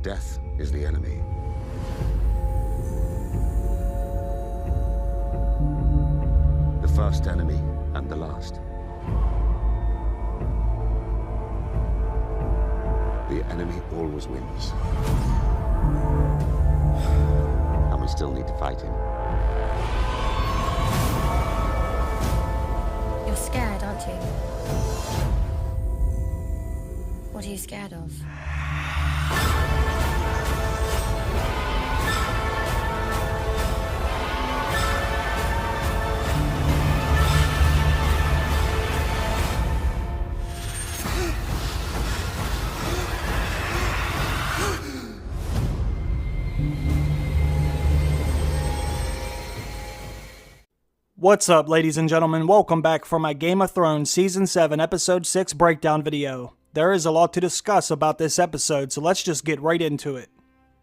Death is the enemy. The first enemy and the last. The enemy always wins. And we still need to fight him. You're scared, aren't you? What are you scared of? What's up, ladies and gentlemen? Welcome back for my Game of Thrones Season 7 Episode 6 breakdown video. There is a lot to discuss about this episode, so let's just get right into it.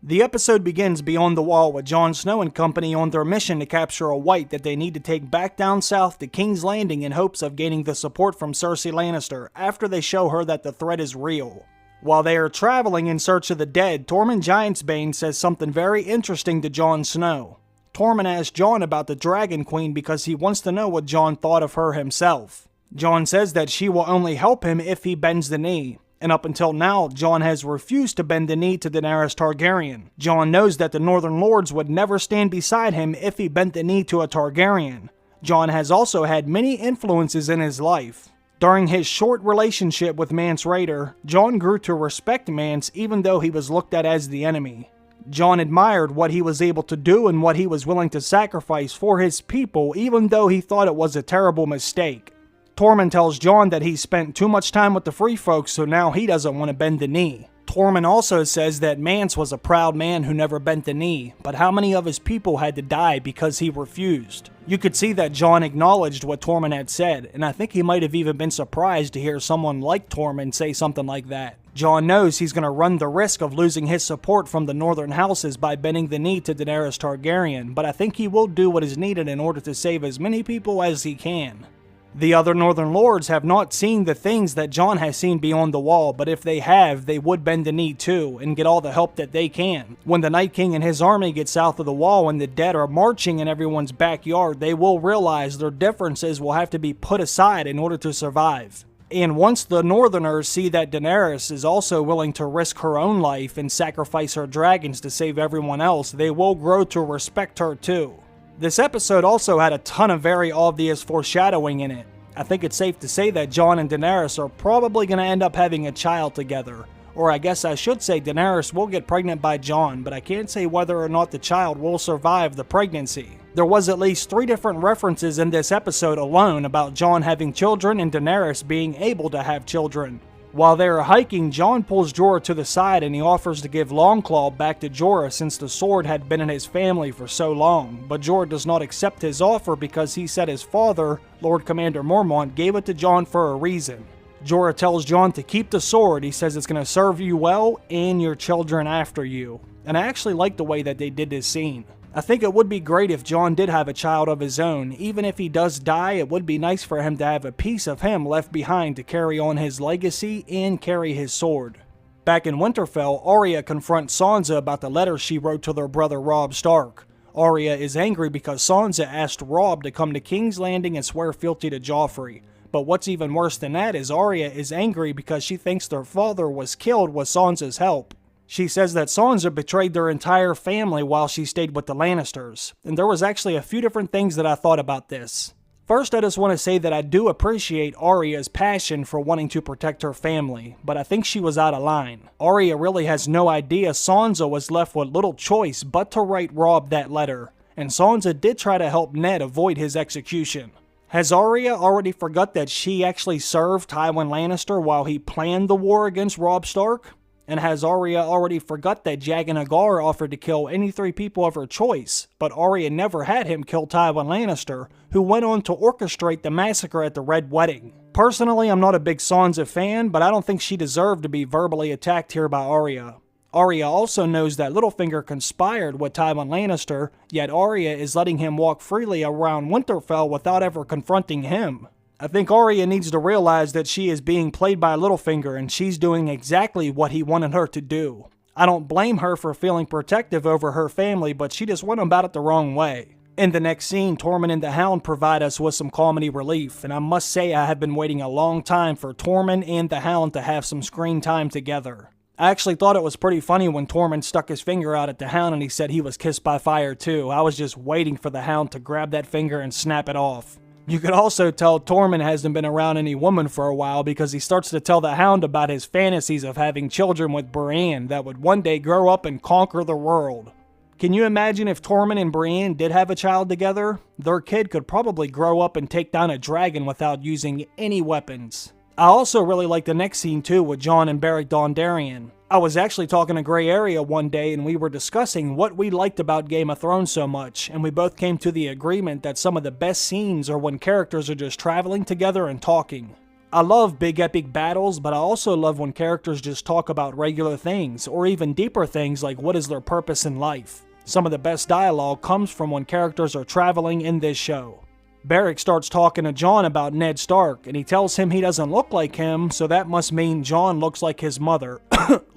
The episode begins beyond the wall with Jon Snow and company on their mission to capture a white that they need to take back down south to King's Landing in hopes of gaining the support from Cersei Lannister after they show her that the threat is real. While they are traveling in search of the dead, Tormund Giantsbane says something very interesting to Jon Snow. Tormund asks Jon about the Dragon Queen because he wants to know what Jon thought of her himself. Jon says that she will only help him if he bends the knee, and up until now, Jon has refused to bend the knee to Daenerys Targaryen. Jon knows that the Northern Lords would never stand beside him if he bent the knee to a Targaryen. Jon has also had many influences in his life. During his short relationship with Mance Rayder, Jon grew to respect Mance even though he was looked at as the enemy. Jon admired what he was able to do and what he was willing to sacrifice for his people even though he thought it was a terrible mistake. Tormund tells Jon that he spent too much time with the Free Folks, so now he doesn't want to bend the knee. Tormund also says that Mance was a proud man who never bent the knee, but how many of his people had to die because he refused? You could see that Jon acknowledged what Tormund had said, and I think he might have even been surprised to hear someone like Tormund say something like that. Jon knows he's going to run the risk of losing his support from the northern houses by bending the knee to Daenerys Targaryen, but I think he will do what is needed in order to save as many people as he can. The other Northern Lords have not seen the things that Jon has seen beyond the wall, but if they have, they would bend the knee too, and get all the help that they can. When the Night King and his army get south of the wall and the dead are marching in everyone's backyard, they will realize their differences will have to be put aside in order to survive. And once the Northerners see that Daenerys is also willing to risk her own life and sacrifice her dragons to save everyone else, they will grow to respect her too. This episode also had a ton of very obvious foreshadowing in it. I think it's safe to say that Jon and Daenerys are probably going to end up having a child together. Or I guess I should say Daenerys will get pregnant by Jon, but I can't say whether or not the child will survive the pregnancy. There was at least 3 different references in this episode alone about Jon having children and Daenerys being able to have children. While they are hiking, Jon pulls Jorah to the side and he offers to give Longclaw back to Jorah since the sword had been in his family for so long, but Jorah does not accept his offer because he said his father, Lord Commander Mormont, gave it to Jon for a reason. Jorah tells Jon to keep the sword. He says it's going to serve you well and your children after you. And I actually like the way that they did this scene. I think it would be great if Jon did have a child of his own. Even if he does die, it would be nice for him to have a piece of him left behind to carry on his legacy and carry his sword. Back in Winterfell, Arya confronts Sansa about the letter she wrote to their brother Robb Stark. Arya is angry because Sansa asked Robb to come to King's Landing and swear fealty to Joffrey. But what's even worse than that is Arya is angry because she thinks their father was killed with Sansa's help. She says that Sansa betrayed their entire family while she stayed with the Lannisters, and there was actually a few different things that I thought about this. First, I just want to say that I do appreciate Arya's passion for wanting to protect her family, but I think she was out of line. Arya really has no idea Sansa was left with little choice but to write Robb that letter, and Sansa did try to help Ned avoid his execution. Has Arya already forgot that she actually served Tywin Lannister while he planned the war against Robb Stark? And has Arya already forgot that Jaqen H'ghar offered to kill any 3 people of her choice, but Arya never had him kill Tywin Lannister, who went on to orchestrate the massacre at the Red Wedding? Personally, I'm not a big Sansa fan, but I don't think she deserved to be verbally attacked here by Arya. Arya also knows that Littlefinger conspired with Tywin Lannister, yet Arya is letting him walk freely around Winterfell without ever confronting him. I think Arya needs to realize that she is being played by Littlefinger and she's doing exactly what he wanted her to do. I don't blame her for feeling protective over her family, but she just went about it the wrong way. In the next scene, Tormund and the Hound provide us with some comedy relief, and I must say I have been waiting a long time for Tormund and the Hound to have some screen time together. I actually thought it was pretty funny when Tormund stuck his finger out at the Hound and he said he was kissed by fire too. I was just waiting for the Hound to grab that finger and snap it off. You could also tell Tormund hasn't been around any woman for a while because he starts to tell the Hound about his fantasies of having children with Brienne that would one day grow up and conquer the world. Can you imagine if Tormund and Brienne did have a child together? Their kid could probably grow up and take down a dragon without using any weapons. I also really like the next scene too with Jon and Beric Dondarrion. I was actually talking to Grey Area one day and we were discussing what we liked about Game of Thrones so much, and we both came to the agreement that some of the best scenes are when characters are just traveling together and talking. I love big epic battles, but I also love when characters just talk about regular things, or even deeper things like what is their purpose in life. Some of the best dialogue comes from when characters are traveling in this show. Beric starts talking to Jon about Ned Stark, and he tells him he doesn't look like him, so that must mean Jon looks like his mother,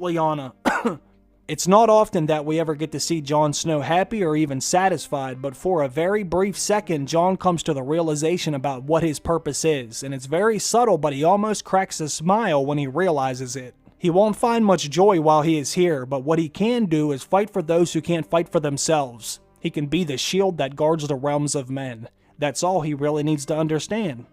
Lyanna. It's not often that we ever get to see Jon Snow happy or even satisfied, but for a very brief second, Jon comes to the realization about what his purpose is, and it's very subtle, but he almost cracks a smile when he realizes it. He won't find much joy while he is here, but what he can do is fight for those who can't fight for themselves. He can be the shield that guards the realms of men. That's all he really needs to understand.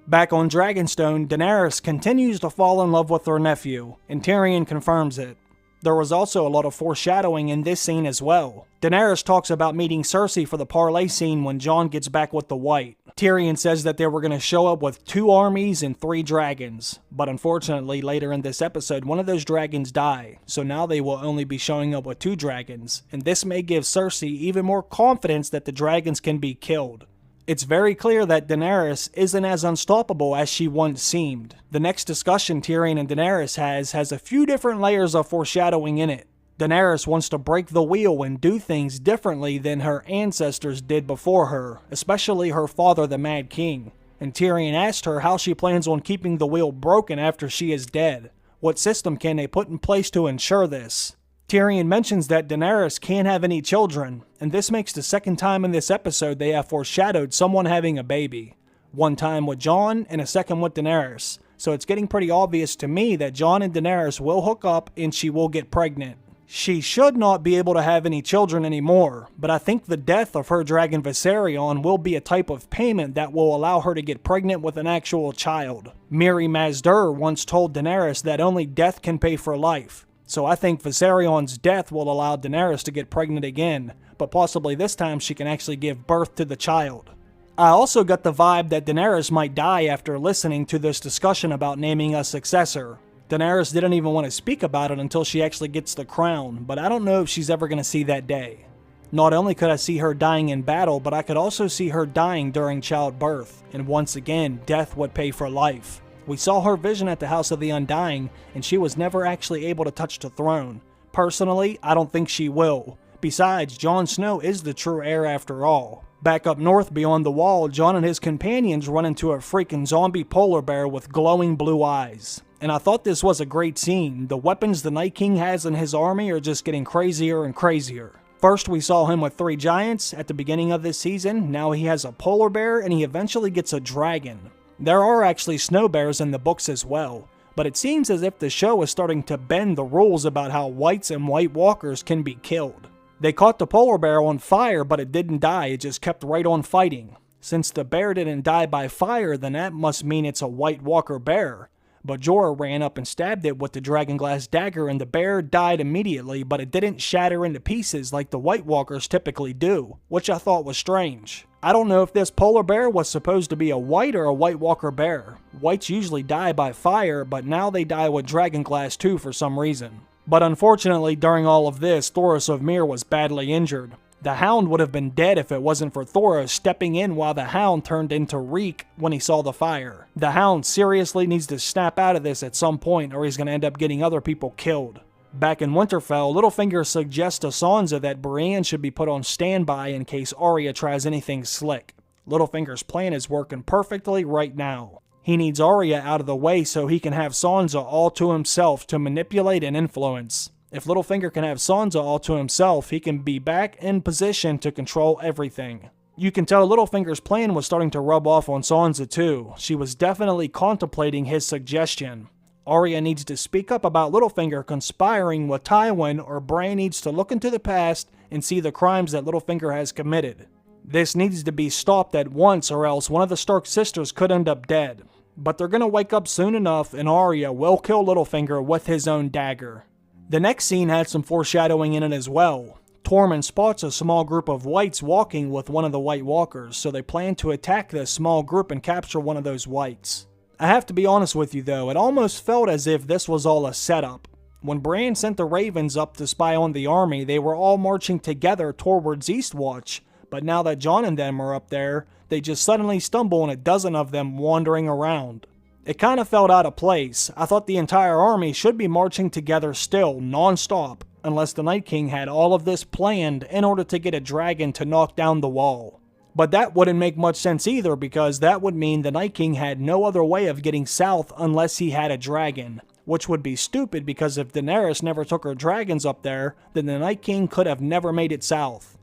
Back on Dragonstone, Daenerys continues to fall in love with her nephew, and Tyrion confirms it. There was also a lot of foreshadowing in this scene as well. Daenerys talks about meeting Cersei for the parlay scene when Jon gets back with the White. Tyrion says that they were going to show up with 2 armies and 3 dragons, but unfortunately later in this episode one of those dragons die, so now they will only be showing up with 2 dragons, and this may give Cersei even more confidence that the dragons can be killed. It's very clear that Daenerys isn't as unstoppable as she once seemed. The next discussion Tyrion and Daenerys has a few different layers of foreshadowing in it. Daenerys wants to break the wheel and do things differently than her ancestors did before her, especially her father the Mad King. And Tyrion asked her how she plans on keeping the wheel broken after she is dead. What system can they put in place to ensure this? Tyrion mentions that Daenerys can't have any children, and this makes the second time in this episode they have foreshadowed someone having a baby. One time with Jon, and a second with Daenerys. So it's getting pretty obvious to me that Jon and Daenerys will hook up and she will get pregnant. She should not be able to have any children anymore, but I think the death of her dragon Viserion will be a type of payment that will allow her to get pregnant with an actual child. Mirri Maz Duur once told Daenerys that only death can pay for life. So I think Viserion's death will allow Daenerys to get pregnant again, but possibly this time she can actually give birth to the child. I also got the vibe that Daenerys might die after listening to this discussion about naming a successor. Daenerys didn't even want to speak about it until she actually gets the crown, but I don't know if she's ever going to see that day. Not only could I see her dying in battle, but I could also see her dying during childbirth, and once again, death would pay for life. We saw her vision at the House of the Undying, and she was never actually able to touch the throne. Personally, I don't think she will. Besides, Jon Snow is the true heir after all. Back up north beyond the wall, Jon and his companions run into a freaking zombie polar bear with glowing blue eyes. And I thought this was a great scene. The weapons the Night King has in his army are just getting crazier and crazier. First we saw him with 3 giants at the beginning of this season, now he has a polar bear and he eventually gets a dragon. There are actually snow bears in the books as well, but it seems as if the show is starting to bend the rules about how whites and white walkers can be killed. They caught the polar bear on fire, but it didn't die, it just kept right on fighting. Since the bear didn't die by fire, then that must mean it's a white walker bear. But Jorah ran up and stabbed it with the dragonglass dagger and the bear died immediately, but it didn't shatter into pieces like the White Walkers typically do, which I thought was strange. I don't know if this polar bear was supposed to be a white or a White Walker bear. Whites usually die by fire, but now they die with dragonglass too for some reason. But unfortunately, during all of this, Thoros of Myr was badly injured. The Hound would have been dead if it wasn't for Thoros stepping in while the Hound turned into reek when he saw the fire. The Hound seriously needs to snap out of this at some point or he's going to end up getting other people killed. Back in Winterfell, Littlefinger suggests to Sansa that Brienne should be put on standby in case Arya tries anything slick. Littlefinger's plan is working perfectly right now. He needs Arya out of the way so he can have Sansa all to himself to manipulate and influence. If Littlefinger can have Sansa all to himself, he can be back in position to control everything. You can tell Littlefinger's plan was starting to rub off on Sansa too. She was definitely contemplating his suggestion. Arya needs to speak up about Littlefinger conspiring with Tywin, or Bran needs to look into the past and see the crimes that Littlefinger has committed. This needs to be stopped at once, or else one of the Stark sisters could end up dead. But they're gonna wake up soon enough and Arya will kill Littlefinger with his own dagger. The next scene had some foreshadowing in it as well. Tormund spots a small group of whites walking with one of the White Walkers, so they plan to attack this small group and capture one of those whites. I have to be honest with you though, it almost felt as if this was all a setup. When Bran sent the Ravens up to spy on the army, they were all marching together towards Eastwatch, but now that Jon and them are up there, they just suddenly stumble on a dozen of them wandering around. It kind of felt out of place. I thought the entire army should be marching together still, non-stop, unless the Night King had all of this planned in order to get a dragon to knock down the wall. But that wouldn't make much sense either, because that would mean the Night King had no other way of getting south unless he had a dragon, which would be stupid because if Daenerys never took her dragons up there, then the Night King could have never made it south.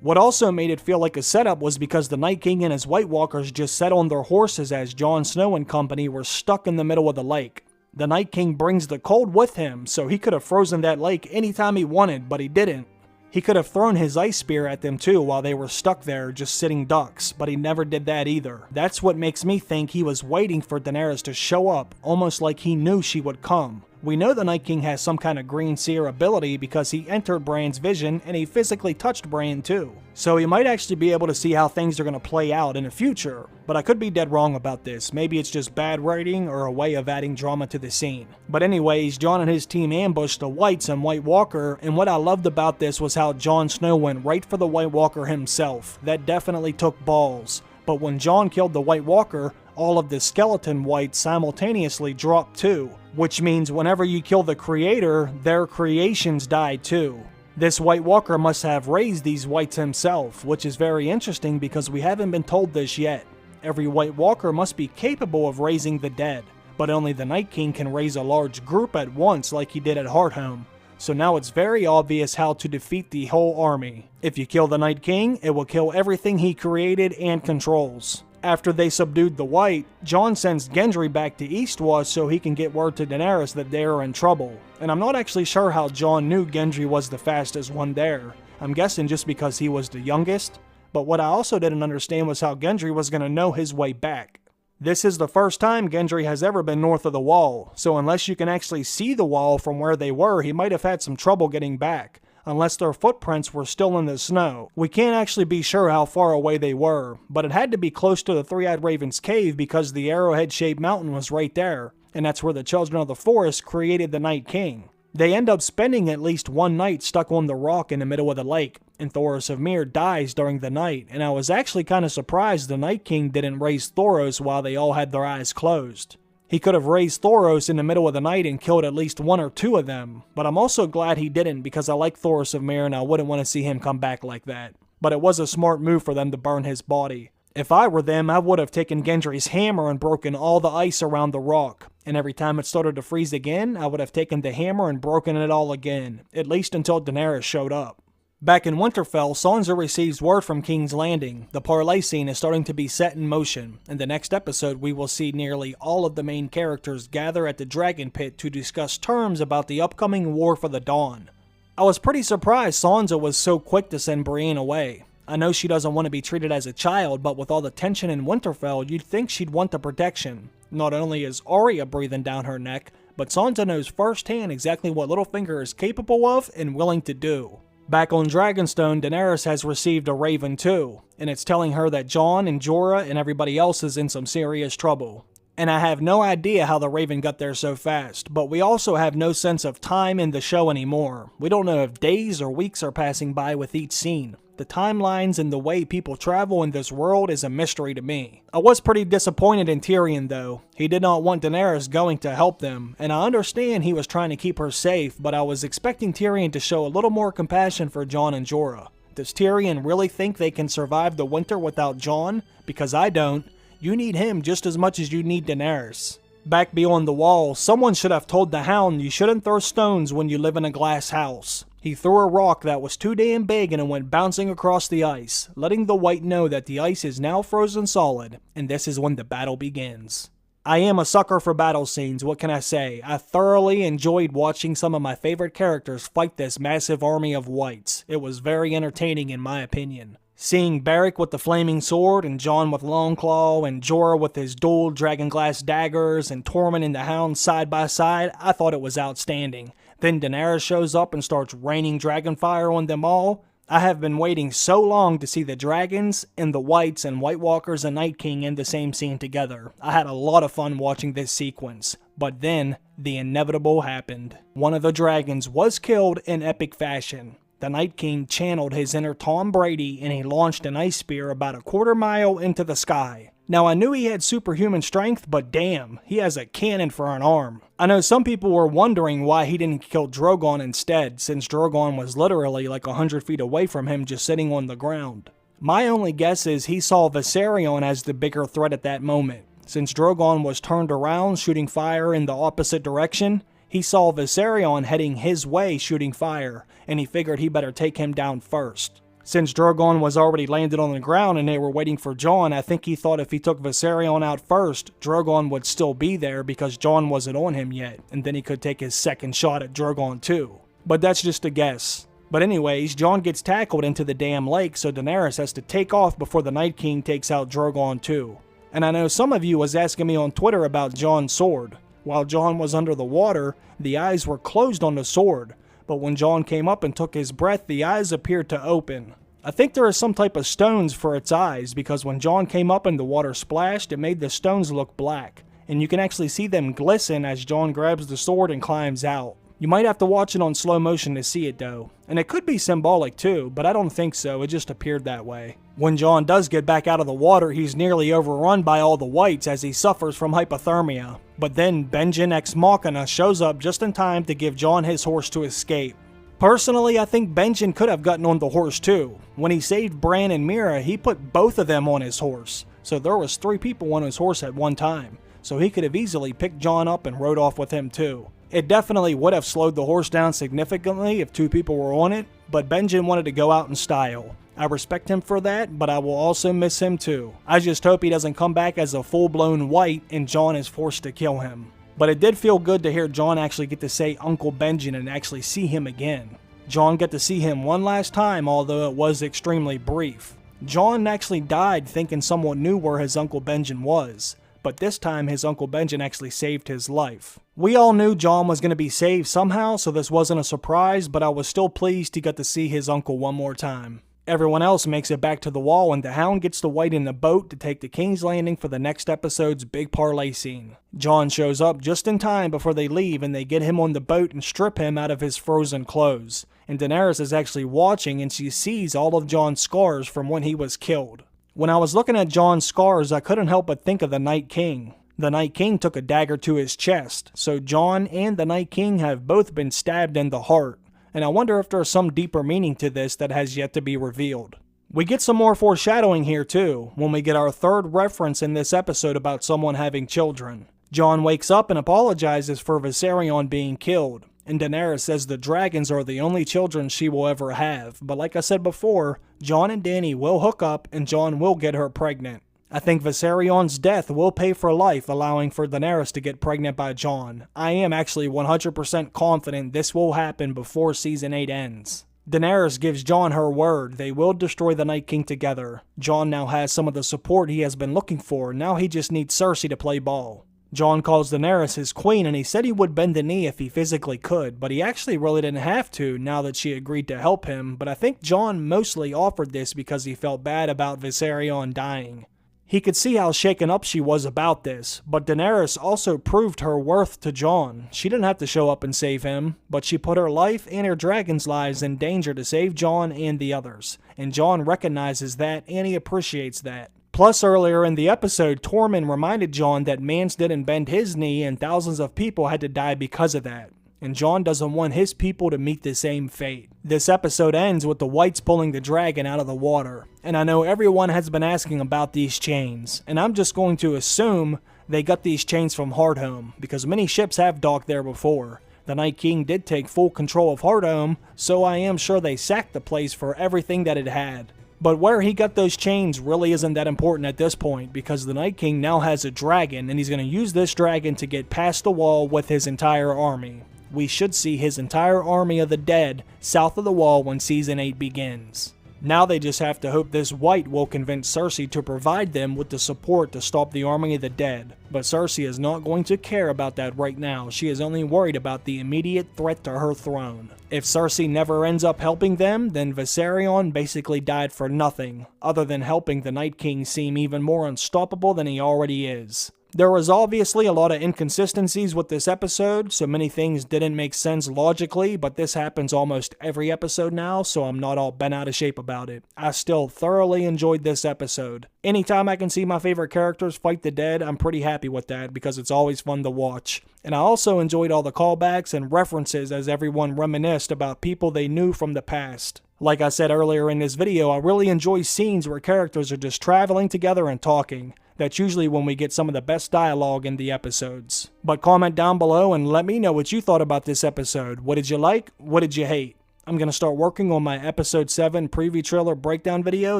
What also made it feel like a setup was because the Night King and his White Walkers just sat on their horses as Jon Snow and company were stuck in the middle of the lake. The Night King brings the cold with him, so he could have frozen that lake anytime he wanted, but he didn't. He could have thrown his ice spear at them too while they were stuck there just sitting ducks, but he never did that either. That's what makes me think he was waiting for Daenerys to show up, almost like he knew she would come. We know the Night King has some kind of green seer ability because he entered Bran's vision and he physically touched Bran too. So he might actually be able to see how things are going to play out in the future, but I could be dead wrong about this. Maybe it's just bad writing or a way of adding drama to the scene. But anyways, Jon and his team ambushed the Whites and White Walker, and what I loved about this was how Jon Snow went right for the White Walker himself. That definitely took balls. But when Jon killed the White Walker, all of the skeleton whites simultaneously dropped too, which means whenever you kill the creator, their creations die too. This White Walker must have raised these whites himself, which is very interesting because we haven't been told this yet. Every White Walker must be capable of raising the dead, but only the Night King can raise a large group at once like he did at Hardhome. So now it's very obvious how to defeat the whole army. If you kill the Night King, it will kill everything he created and controls. After they subdued the White, Jon sends Gendry back to Eastwatch so he can get word to Daenerys that they are in trouble. And I'm not actually sure how Jon knew Gendry was the fastest one there. I'm guessing just because he was the youngest. But what I also didn't understand was how Gendry was going to know his way back. This is the first time Gendry has ever been north of the Wall, so unless you can actually see the Wall from where they were, he might have had some trouble getting back. Unless their footprints were still in the snow. We can't actually be sure how far away they were, but it had to be close to the Three-Eyed Raven's cave because the arrowhead-shaped mountain was right there, and that's where the Children of the Forest created the Night King. They end up spending at least one night stuck on the rock in the middle of the lake, and Thoros of Myr dies during the night, and I was actually kind of surprised the Night King didn't raise Thoros while they all had their eyes closed. He could have raised Thoros in the middle of the night and killed at least one or two of them, but I'm also glad he didn't because I like Thoros of Myr and I wouldn't want to see him come back like that. But it was a smart move for them to burn his body. If I were them, I would have taken Gendry's hammer and broken all the ice around the rock, and every time it started to freeze again, I would have taken the hammer and broken it all again, at least until Daenerys showed up. Back in Winterfell, Sansa receives word from King's Landing. The parlay scene is starting to be set in motion. In the next episode, we will see nearly all of the main characters gather at the Dragon Pit to discuss terms about the upcoming War for the Dawn. I was pretty surprised Sansa was so quick to send Brienne away. I know she doesn't want to be treated as a child, but with all the tension in Winterfell, you'd think she'd want the protection. Not only is Arya breathing down her neck, but Sansa knows firsthand exactly what Littlefinger is capable of and willing to do. Back on Dragonstone, Daenerys has received a raven too, and it's telling her that Jon and Jorah and everybody else is in some serious trouble. And I have no idea how the raven got there so fast, but we also have no sense of time in the show anymore. We don't know if days or weeks are passing by with each scene. The timelines and the way people travel in this world is a mystery to me. I was pretty disappointed in Tyrion though. He did not want Daenerys going to help them, and I understand he was trying to keep her safe, but I was expecting Tyrion to show a little more compassion for Jon and Jorah. Does Tyrion really think they can survive the winter without Jon? Because I don't. You need him just as much as you need Daenerys. Back beyond the wall, someone should have told the Hound you shouldn't throw stones when you live in a glass house. He threw a rock that was too damn big and it went bouncing across the ice, letting the White know that the ice is now frozen solid, and this is when the battle begins. I am a sucker for battle scenes, what can I say? I thoroughly enjoyed watching some of my favorite characters fight this massive army of whites. It was very entertaining in my opinion. Seeing Beric with the flaming sword, and Jon with Longclaw, and Jorah with his dual dragonglass daggers, and Tormund and the Hound side by side, I thought it was outstanding. Then Daenerys shows up and starts raining dragonfire on them all. I have been waiting so long to see the dragons and the whites and White Walkers and Night King in the same scene together. I had a lot of fun watching this sequence. But then, the inevitable happened. One of the dragons was killed in epic fashion. The Night King channeled his inner Tom Brady and he launched an ice spear about a quarter mile into the sky. Now I knew he had superhuman strength, but damn, he has a cannon for an arm. I know some people were wondering why he didn't kill Drogon instead, since Drogon was literally like 100 feet away from him just sitting on the ground. My only guess is he saw Viserion as the bigger threat at that moment. Since Drogon was turned around shooting fire in the opposite direction, he saw Viserion heading his way shooting fire, and he figured he better take him down first. Since Drogon was already landed on the ground and they were waiting for Jon, I think he thought if he took Viserion out first, Drogon would still be there because Jon wasn't on him yet, and then he could take his second shot at Drogon too. But that's just a guess. But anyways, Jon gets tackled into the damn lake, so Daenerys has to take off before the Night King takes out Drogon too. And I know some of you was asking me on Twitter about Jon's sword. While Jon was under the water, the eyes were closed on the sword. But when Jon came up and took his breath, the eyes appeared to open. I think there is some type of stones for its eyes, because when Jon came up and the water splashed, it made the stones look black. And you can actually see them glisten as Jon grabs the sword and climbs out. You might have to watch it on slow motion to see it though. And it could be symbolic too, but I don't think so, it just appeared that way. When Jon does get back out of the water, he's nearly overrun by all the whites as he suffers from hypothermia. But then Benjen Ex Machina shows up just in time to give Jon his horse to escape. Personally, I think Benjen could have gotten on the horse too. When he saved Bran and Mira, he put both of them on his horse. So there was 3 people on his horse at one time. So he could have easily picked Jon up and rode off with him too. It definitely would have slowed the horse down significantly if 2 people were on it, but Benjen wanted to go out in style. I respect him for that, but I will also miss him too. I just hope he doesn't come back as a full-blown white and Jon is forced to kill him. But it did feel good to hear Jon actually get to say Uncle Benjen and actually see him again. Jon got to see him one last time, although it was extremely brief. Jon actually died thinking someone knew where his Uncle Benjen was. But this time his Uncle Benjen actually saved his life. We all knew Jon was going to be saved somehow, so this wasn't a surprise, but I was still pleased he got to see his uncle one more time. Everyone else makes it back to the wall and the Hound gets the White in the boat to take to King's Landing for the next episode's big parlay scene. Jon shows up just in time before they leave and they get him on the boat and strip him out of his frozen clothes. And Daenerys is actually watching and she sees all of Jon's scars from when he was killed. When I was looking at Jon's scars, I couldn't help but think of the Night King. The Night King took a dagger to his chest, so Jon and the Night King have both been stabbed in the heart. And I wonder if there's some deeper meaning to this that has yet to be revealed. We get some more foreshadowing here too, when we get our 3rd reference in this episode about someone having children. Jon wakes up and apologizes for Viserion being killed, and Daenerys says the dragons are the only children she will ever have, but like I said before, Jon and Dany will hook up and Jon will get her pregnant. I think Viserion's death will pay for life, allowing for Daenerys to get pregnant by Jon. I am actually 100% confident this will happen before Season 8 ends. Daenerys gives Jon her word, they will destroy the Night King together. Jon now has some of the support he has been looking for, now he just needs Cersei to play ball. Jon calls Daenerys his queen and he said he would bend the knee if he physically could, but he actually really didn't have to now that she agreed to help him, but I think Jon mostly offered this because he felt bad about Viserion dying. He could see how shaken up she was about this, but Daenerys also proved her worth to Jon. She didn't have to show up and save him, but she put her life and her dragon's lives in danger to save Jon and the others, and Jon recognizes that and he appreciates that. Plus, earlier in the episode, Tormund reminded Jon that Mance didn't bend his knee and thousands of people had to die because of that. and Jon doesn't want his people to meet the same fate. This episode ends with the Whites pulling the dragon out of the water, and I know everyone has been asking about these chains, and I'm just going to assume they got these chains from Hardhome, because many ships have docked there before. The Night King did take full control of Hardhome, so I am sure they sacked the place for everything that it had. But where he got those chains really isn't that important at this point, because the Night King now has a dragon, and he's going to use this dragon to get past the wall with his entire army. We should see his entire army of the dead south of the wall when Season 8 begins. Now they just have to hope this White will convince Cersei to provide them with the support to stop the army of the dead. But Cersei is not going to care about that right now. She is only worried about the immediate threat to her throne. If Cersei never ends up helping them, then Viserion basically died for nothing, other than helping the Night King seem even more unstoppable than he already is. There was obviously a lot of inconsistencies with this episode, so many things didn't make sense logically, but this happens almost every episode now, so I'm not all bent out of shape about it. I still thoroughly enjoyed this episode. Anytime I can see my favorite characters fight the dead, I'm pretty happy with that, because it's always fun to watch. And I also enjoyed all the callbacks and references as everyone reminisced about people they knew from the past. Like I said earlier in this video, I really enjoy scenes where characters are just traveling together and talking. That's usually when we get some of the best dialogue in the episodes. But comment down below and let me know what you thought about this episode. What did you like? What did you hate? I'm going to start working on my episode 7 preview trailer breakdown video.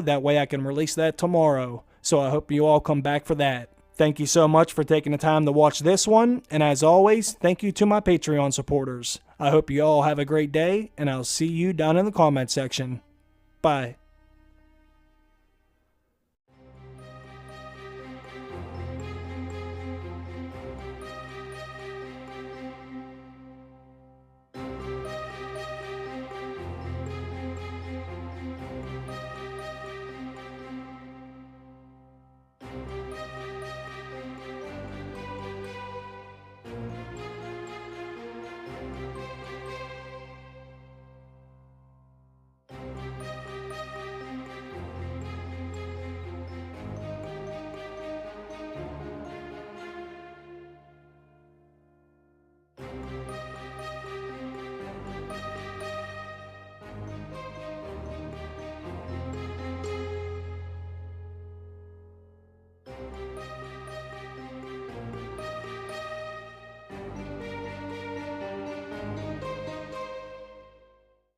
That way I can release that tomorrow. So I hope you all come back for that. Thank you so much for taking the time to watch this one. And as always, thank you to my Patreon supporters. I hope you all have a great day, and I'll see you down in the comment section. Bye.